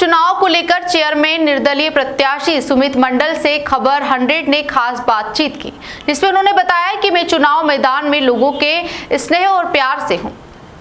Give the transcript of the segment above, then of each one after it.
चुनाव को लेकर चेयरमैन निर्दलीय प्रत्याशी सुमित मंडल से खबर 100 ने खास बातचीत की, जिसमें उन्होंने बताया कि मैं चुनाव मैदान में लोगों के स्नेह और प्यार से हूं।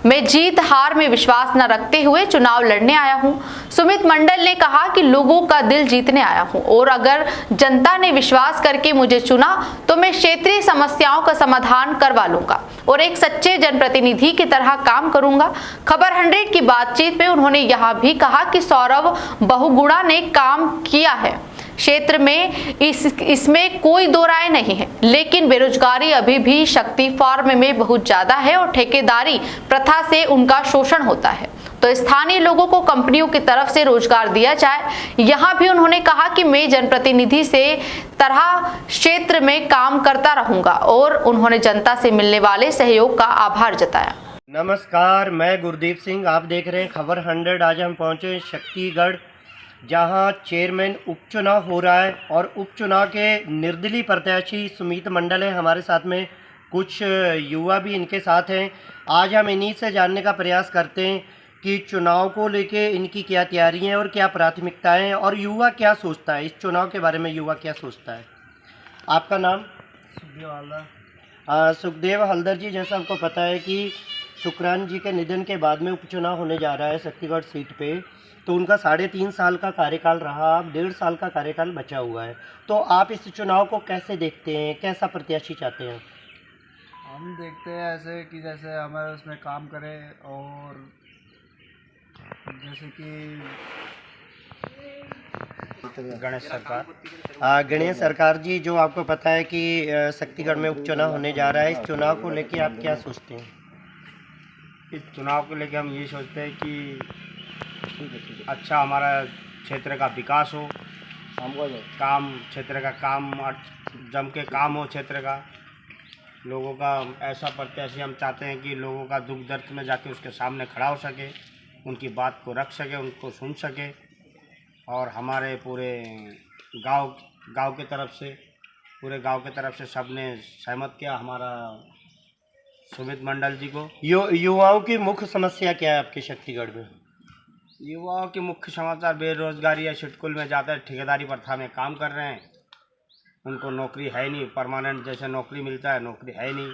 मैं जीत हार में विश्वास न रखते हुए चुनाव लड़ने आया हूं। सुमित मंडल ने कहा कि लोगों का दिल जीतने आया हूं और अगर जनता ने विश्वास करके मुझे चुना तो मैं क्षेत्रीय समस्याओं का समाधान करवा लूंगा और एक सच्चे जनप्रतिनिधि की तरह काम करूंगा। खबर 100 की बातचीत में उन्होंने यह भी कहा कि सौरभ बहुगुणा ने काम किया है क्षेत्र में, इसमें कोई दो राय नहीं है, लेकिन बेरोजगारी अभी भी शक्ति फार्म में बहुत ज्यादा है और ठेकेदारी प्रथा से उनका शोषण होता है, तो स्थानीय लोगों को कंपनियों की तरफ से रोजगार दिया जाए। यहाँ भी उन्होंने कहा कि मैं जनप्रतिनिधि से तरह क्षेत्र में काम करता रहूंगा और उन्होंने जनता से मिलने वाले सहयोग का आभार जताया। नमस्कार, मैं गुरदीप सिंह, आप देख रहे हैं खबर 100। आज हम पहुंचे शक्तिगढ़, जहां चेयरमैन उपचुनाव हो रहा है और उपचुनाव के निर्दलीय प्रत्याशी सुमित मंडल है हमारे साथ में, कुछ युवा भी इनके साथ हैं। आज हम इन्हीं से जानने का प्रयास करते हैं कि चुनाव को लेके इनकी क्या तैयारियां हैं और क्या प्राथमिकताएं हैं और युवा क्या सोचता है, इस चुनाव के बारे में युवा क्या सोचता है। आपका नाम? सुखदेव हल्दर। सुखदेव हल्दर जी, जैसा आपको पता है कि शुक्रान जी के निधन के बाद में उपचुनाव होने जा रहा है शक्तिगढ़ सीट पे, तो उनका 3.5 साल का कार्यकाल रहा, अब 1.5 साल का कार्यकाल बचा हुआ है, तो आप इस चुनाव को कैसे देखते हैं, कैसा प्रत्याशी चाहते हैं? हम देखते हैं ऐसे कि जैसे हमारे उसमें काम करे और जैसे कि गणेश सरकार जी, जो आपको पता है कि शक्तिगढ़ में उपचुनाव होने जा रहा है, इस चुनाव को लेके आप क्या सोचते हैं? इस चुनाव को लेके हम ये सोचते हैं कि अच्छा हमारा क्षेत्र का विकास हो, काम क्षेत्र का काम जम के काम हो, क्षेत्र का लोगों का ऐसा प्रत्याशी हम चाहते हैं कि लोगों का दुख दर्द में जाके उसके सामने खड़ा हो सके, उनकी बात को रख सके, उनको सुन सके। और हमारे पूरे गांव की तरफ से सबने सहमत किया हमारा सुमित मंडल जी को। युवाओं की मुख्य समस्या क्या है आपके शक्तिगढ़ में? युवाओं की मुख्य समाचार बेरोजगारी है, स्कूल में जाते हैं, ठेकेदारी प्रथा में काम कर रहे हैं, उनको नौकरी है नहीं, परमानेंट जैसे नौकरी मिलता है नौकरी है नहीं।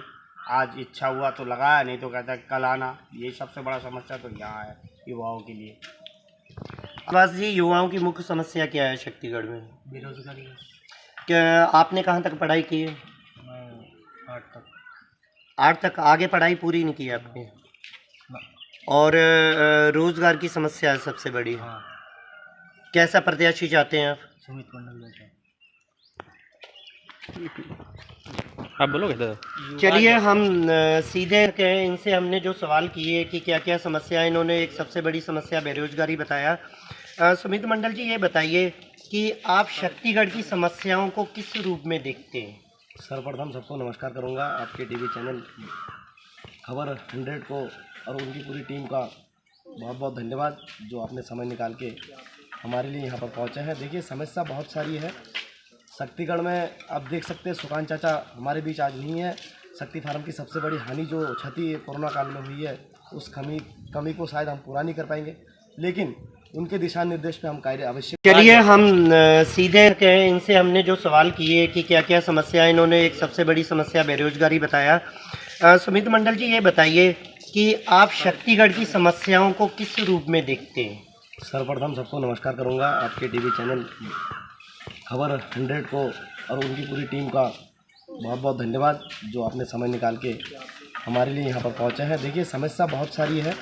आज इच्छा हुआ तो लगाया, नहीं तो कहता है कल आना। ये सबसे बड़ा समस्या तो यहाँ है युवाओं के लिए। बस जी, युवाओं की मुख्य समस्या क्या है शक्तिगढ़ में? बेरोजगारी है। क्या आपने कहाँ तक पढ़ाई की है? 8 तक। आगे पढ़ाई पूरी नहीं की आपने? और रोजगार की समस्या है सबसे बड़ी। हाँ। कैसा प्रत्याशी चाहते हैं आप? सुमित मंडल जैसा। आप बोलोगे दादा? चलिए हम सीधे कहें, इनसे हमने जो सवाल किए कि क्या क्या समस्या है, इन्होंने एक सबसे बड़ी समस्या बेरोजगारी बताया। सुमित मंडल जी, ये बताइए कि आप शक्तिगढ़ की समस्याओं को किस रूप में देखते हैं? सर्वप्रथम सबको नमस्कार करूंगा, आपके टीवी चैनल खबर 100 को और उनकी पूरी टीम का बहुत बहुत धन्यवाद, जो आपने समय निकाल के हमारे लिए यहाँ पर पहुँचे हैं। देखिए, समस्या बहुत सारी है शक्तिगढ़ में। अब देख सकते हैं सुकान चाचा हमारे बीच आज नहीं है। शक्ति फार्म की सबसे बड़ी हानि जो क्षति कोरोना काल में हुई है, उस कमी को शायद हम पूरा नहीं कर पाएंगे, लेकिन उनके दिशा निर्देश पे हम कार्य अवश्य। चलिए हम सीधे कहें, इनसे हमने जो सवाल किए कि क्या क्या समस्या है, इन्होंने एक सबसे बड़ी समस्या बेरोजगारी बताया। सुमित मंडल जी, ये बताइए कि आप शक्तिगढ़ की समस्याओं को किस रूप में देखते हैं? सर्वप्रथम सबको नमस्कार करूंगा, आपके टीवी चैनल खबर 100 को और उनकी पूरी टीम का बहुत बहुत धन्यवाद, जो आपने समय निकाल के हमारे लिए यहाँ पर पहुँचे हैं। देखिए, समस्या बहुत सारी है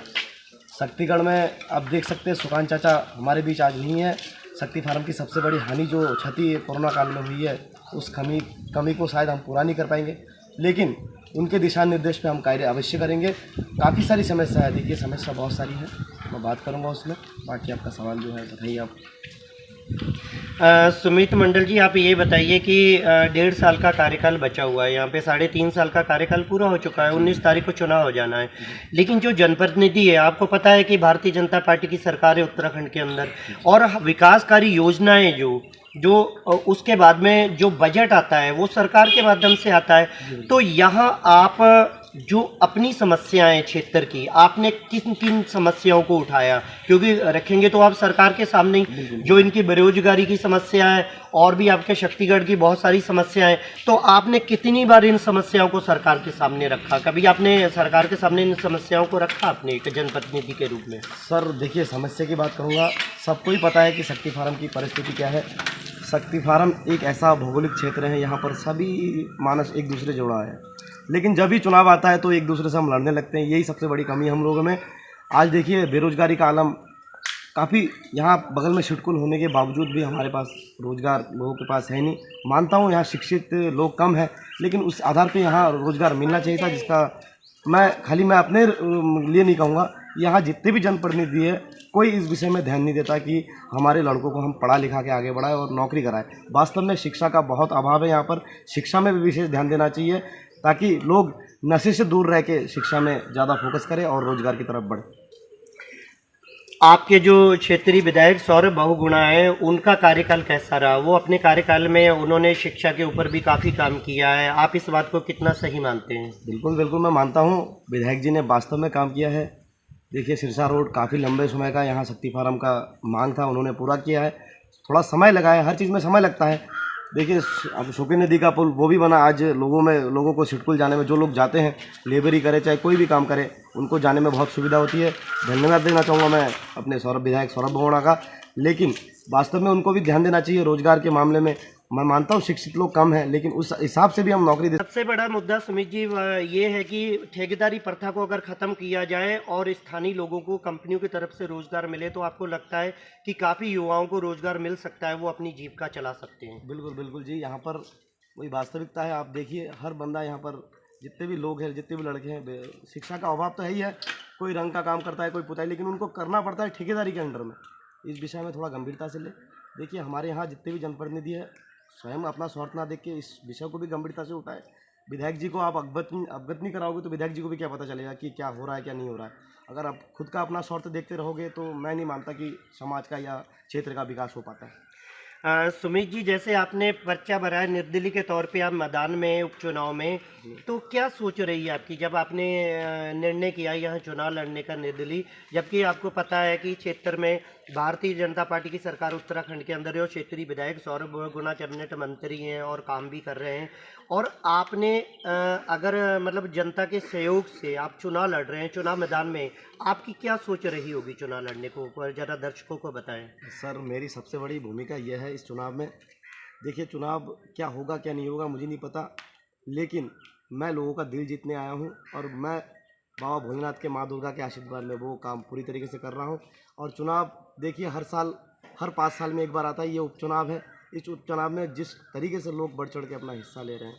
शक्तिगढ़ में। अब देख सकते हैं सुकान चाचा हमारे बीच आज नहीं है। शक्ति फार्म की सबसे बड़ी हानि जो क्षति कोरोना काल में हुई है, उस कमी को शायद हम पूरा नहीं कर पाएंगे, लेकिन उनके दिशा निर्देश पे हम कार्य अवश्य करेंगे। काफ़ी सारी समस्या है, देखिए समस्या बहुत सारी है, मैं बात करूँगा उसमें। बाकी आपका सवाल जो है बताइए आप। सुमित मंडल जी, आप ये बताइए कि 1.5 साल का कार्यकाल बचा हुआ है, यहाँ पे 3.5 साल का कार्यकाल पूरा हो चुका है, 19 तारीख को चुनाव हो जाना है, लेकिन जो जनप्रतिनिधि है, आपको पता है कि भारतीय जनता पार्टी की सरकार है उत्तराखंड के अंदर, और विकासकारी योजनाएं जो उसके बाद में जो बजट आता है वो सरकार के माध्यम से आता है, तो यहाँ आप जो अपनी समस्याएं क्षेत्र की, आपने किन किन समस्याओं को उठाया? क्योंकि रखेंगे तो आप सरकार के सामने ही, जो इनकी बेरोजगारी की समस्या है और भी आपके शक्तिगढ़ की बहुत सारी समस्याएं, तो आपने कितनी बार इन समस्याओं को सरकार के सामने रखा? कभी आपने सरकार के सामने इन समस्याओं को रखा अपने एक जनप्रतिनिधि के रूप में? सर देखिए, समस्या की बात करूँगा, सबको ही पता है कि शक्ति फार्म की परिस्थिति क्या है। शक्ति फार्म एक ऐसा भौगोलिक क्षेत्र है, यहाँ पर सभी मानस एक दूसरे जुड़ा है, लेकिन जब भी चुनाव आता है तो एक दूसरे से हम लड़ने लगते हैं। यही सबसे बड़ी कमी हम लोगों में। आज देखिए, बेरोजगारी का आलम काफ़ी, यहाँ बगल में शिटकुल होने के बावजूद भी हमारे पास रोज़गार लोगों के पास है नहीं। मानता हूँ यहाँ शिक्षित लोग कम हैं, लेकिन उस आधार पे यहाँ रोज़गार मिलना चाहिए था, जिसका मैं अपने लिए नहीं कहूँगा, यहाँ जितने भी जनप्रतिनिधि है कोई इस विषय में ध्यान नहीं देता कि हमारे लड़कों को हम पढ़ा लिखा के आगे बढ़ाएं और नौकरी कराएं। वास्तव में शिक्षा का बहुत अभाव है यहाँ पर। शिक्षा में भी विशेष ध्यान देना चाहिए, ताकि लोग नशे से दूर रह के शिक्षा में ज़्यादा फोकस करें और रोजगार की तरफ बढ़े। आपके जो क्षेत्रीय विधायक सौरभ बहुगुणा हैं, उनका कार्यकाल कैसा रहा? वो अपने कार्यकाल में उन्होंने शिक्षा के ऊपर भी काफ़ी काम किया है, आप इस बात को कितना सही मानते हैं? बिल्कुल बिल्कुल, मैं मानता हूँ विधायक जी ने वास्तव में काम किया है। देखिए, सिरसा रोड काफ़ी लंबे समय का यहाँ शक्ति फार्म का मांग था, उन्होंने पूरा किया है। थोड़ा समय लगा है, हर चीज़ में समय लगता है। देखिए, अब शोकी नदी का पुल वो भी बना। आज लोगों को सिटकुल जाने में, जो लोग जाते हैं लेबरी करे चाहे कोई भी काम करे, उनको जाने में बहुत सुविधा होती है। धन्यवाद देना चाहूँगा मैं अपने विधायक सौरभ बहुगुणा का। लेकिन वास्तव में उनको भी ध्यान देना चाहिए रोजगार के मामले में। मैं मानता हूँ शिक्षित लोग कम हैं, लेकिन उस हिसाब से भी हम नौकरी दे। सबसे बड़ा मुद्दा सुमित जी ये है कि ठेकेदारी प्रथा को अगर ख़त्म किया जाए और स्थानीय लोगों को कंपनियों की तरफ से रोजगार मिले, तो आपको लगता है कि काफ़ी युवाओं को रोजगार मिल सकता है, वो अपनी जीविका चला सकते हैं? बिल्कुल बिल्कुल जी, यहाँ पर वही वास्तविकता है। आप देखिए, हर बंदा यहाँ पर, जितने भी लोग हैं, जितने भी लड़के हैं, शिक्षा का अभाव तो है ही है। कोई रंग का काम करता है, कोई पुताई, लेकिन उनको करना पड़ता है ठेकेदारी के अंडर में। इस विषय में थोड़ा गंभीरता से ले। देखिए, हमारे यहाँ जितने भी जनप्रतिनिधि है, स्वयं अपना स्वार्थ ना देख के इस विषय को भी गंभीरता से उठाए। विधायक जी को आप अवगत नहीं कराओगे तो विधायक जी को भी क्या पता चलेगा कि क्या हो रहा है, क्या नहीं हो रहा है। अगर आप खुद का अपना स्वार्थ देखते रहोगे तो मैं नहीं मानता कि समाज का या क्षेत्र का विकास हो पाता है। सुमित जी, जैसे आपने पर्चा भरा है निर्दलीय के तौर पे, आप मैदान में उपचुनाव में, तो क्या सोच रही है आपकी जब आपने निर्णय किया यहाँ चुनाव लड़ने का निर्दलीय, जबकि आपको पता है कि क्षेत्र में भारतीय जनता पार्टी की सरकार उत्तराखंड के अंदर है और क्षेत्रीय विधायक सौरभ बहुगुणा कैबिनेट मंत्री हैं और काम भी कर रहे हैं, और आपने अगर मतलब जनता के सहयोग से आप चुनाव लड़ रहे हैं चुनाव मैदान में, आपकी क्या सोच रही होगी चुनाव लड़ने को, ज़रा दर्शकों को बताएं। सर, मेरी सबसे बड़ी भूमिका यह है इस चुनाव में। देखिए, चुनाव क्या होगा क्या नहीं होगा मुझे नहीं पता, लेकिन मैं लोगों का दिल जीतने आया हूं और मैं बाबा भोलेनाथ के, माँ दुर्गा के आशीर्वाद में वो काम पूरी तरीके से कर रहा हूं। और चुनाव देखिए, हर 5 साल में एक बार आता है, ये उपचुनाव है। इस उपचुनाव में जिस तरीके से लोग बढ़ चढ़ के अपना हिस्सा ले रहे हैं,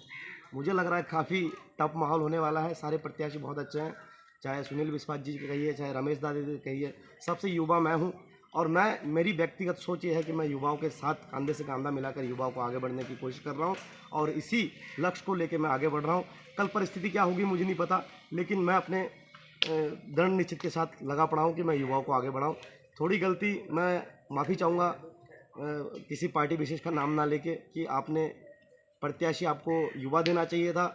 मुझे लग रहा है काफ़ी टफ माहौल होने वाला है। सारे प्रत्याशी बहुत अच्छे हैं, चाहे सुनील विश्वास जी कहिए, चाहे रमेश दादी जी कहिए, सबसे युवा मैं हूं। और मेरी व्यक्तिगत सोच ये है कि मैं युवाओं के साथ कंधे से कंधा मिलाकर युवाओं को आगे बढ़ने की कोशिश कर रहा हूं, और इसी लक्ष्य को लेकर मैं आगे बढ़ रहा हूं। कल परिस्थिति क्या होगी मुझे नहीं पता, लेकिन मैं अपने दृढ़ निश्चित के साथ लगा पड़ा हूँ कि मैं युवाओं को आगे बढ़ाऊँ। थोड़ी गलती, मैं माफ़ी चाहूँगा किसी पार्टी विशेष का नाम ना लेके, कि आपने प्रत्याशी आपको युवा देना चाहिए था,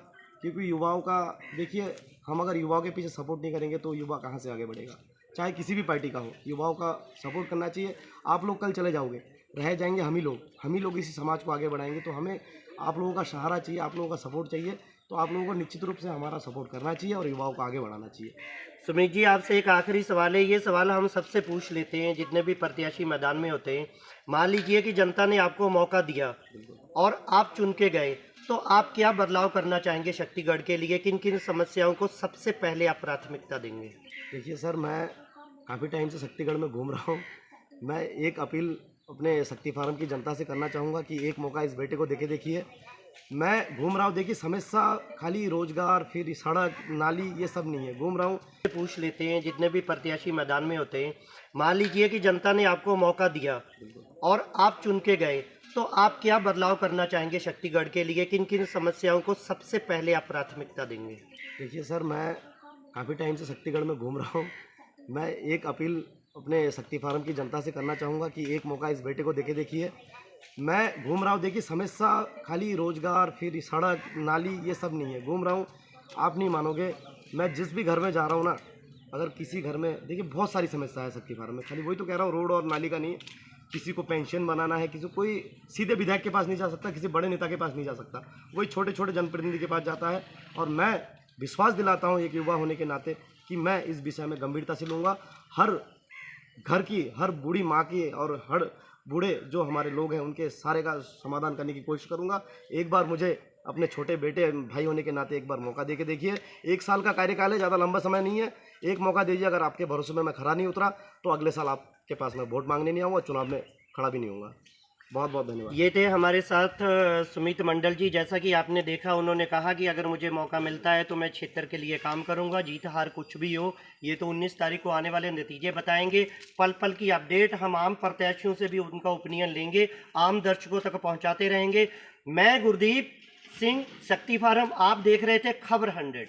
क्योंकि युवाओं का देखिए, हम अगर युवाओं के पीछे सपोर्ट नहीं करेंगे तो युवा कहाँ से आगे बढ़ेगा, चाहे किसी भी पार्टी का हो। युवाओं का सपोर्ट करना चाहिए। आप लोग कल चले जाओगे, रह जाएंगे हम ही लोग इसी समाज को आगे बढ़ाएंगे, तो हमें आप लोगों का सहारा चाहिए, आप लोगों का सपोर्ट चाहिए। तो आप लोगों को निश्चित रूप से हमारा सपोर्ट करना चाहिए और युवाओं को आगे बढ़ाना चाहिए। सुमित जी, आपसे एक आखिरी सवाल है, ये सवाल हम सबसे पूछ लेते हैं जितने भी प्रत्याशी मैदान में होते हैं। मान लीजिए कि जनता ने आपको मौका दिया और आप चुन के गए, तो आप क्या बदलाव करना चाहेंगे शक्तिगढ़ के लिए? किन किन समस्याओं को सबसे पहले आप प्राथमिकता देंगे? देखिए सर, मैं काफ़ी टाइम से शक्तिगढ़ में घूम रहा हूँ। मैं एक अपील अपने शक्ति फार्म की जनता से करना चाहूँगा कि एक मौका इस बेटे को देखिए। मैं घूम रहा हूँ, देखिए समस्या खाली रोजगार, फिर सड़क नाली, ये सब नहीं है। घूम रहा हूँ, पूछ लेते हैं जितने भी प्रत्याशी मैदान में होते हैं। मान लीजिए कि जनता ने आपको मौका दिया और आप चुन के गए, तो आप क्या बदलाव करना चाहेंगे शक्तिगढ़ के लिए? किन किन समस्याओं को सबसे पहले आप प्राथमिकता देंगे? देखिए सर, मैं काफ़ी टाइम से शक्तिगढ़ में घूम रहा हूँ। मैं एक अपील अपने शक्ति फार्म की जनता से करना चाहूँगा कि एक मौका इस बेटे को देखिए। मैं घूम रहा हूँ, देखिए समस्या खाली रोजगार, फिर सड़क नाली, ये सब नहीं है। घूम रहा हूँ, आप नहीं मानोगे, मैं जिस भी घर में जा रहा हूँ ना, अगर किसी घर में देखिए बहुत सारी समस्या है शक्ति फार्म में, खाली वही तो कह रहा हूँ रोड और नाली का नहीं है। किसी को पेंशन बनाना है, किसी को कोई सीधे विधायक के पास नहीं जा सकता, किसी बड़े नेता के पास नहीं जा सकता, वही छोटे छोटे जनप्रतिनिधि के पास जाता है। और मैं विश्वास दिलाता हूँ एक युवा होने के नाते कि मैं इस विषय में गंभीरता से लूँगा। हर घर की, हर बूढ़ी माँ की और हर बूढ़े जो हमारे लोग हैं उनके सारे का समाधान करने की कोशिश करूँगा। एक बार मुझे अपने छोटे बेटे भाई होने के नाते एक बार मौका दे के देखिए। 1 साल का कार्यकाल है, ज़्यादा लंबा समय नहीं है। एक मौका दीजिए, अगर आपके भरोसे में मैं खरा नहीं उतरा तो अगले साल आपके पास मैं वोट मांगने नहीं आऊँगा, चुनाव में खड़ा भी नहीं होऊंगा। बहुत बहुत धन्यवाद। ये थे हमारे साथ सुमित मंडल जी। जैसा कि आपने देखा, उन्होंने कहा कि अगर मुझे मौका मिलता है तो मैं क्षेत्र के लिए काम करूंगा, जीत हार कुछ भी हो। ये तो 19 तारीख को आने वाले नतीजे बताएंगे। पल पल की अपडेट हम आम प्रत्याशियों से भी उनका ओपिनियन लेंगे, आम दर्शकों तक पहुंचाते रहेंगे। मैं गुरदीप सिंह, शक्ति फार्म, आप देख रहे थे खबर 100।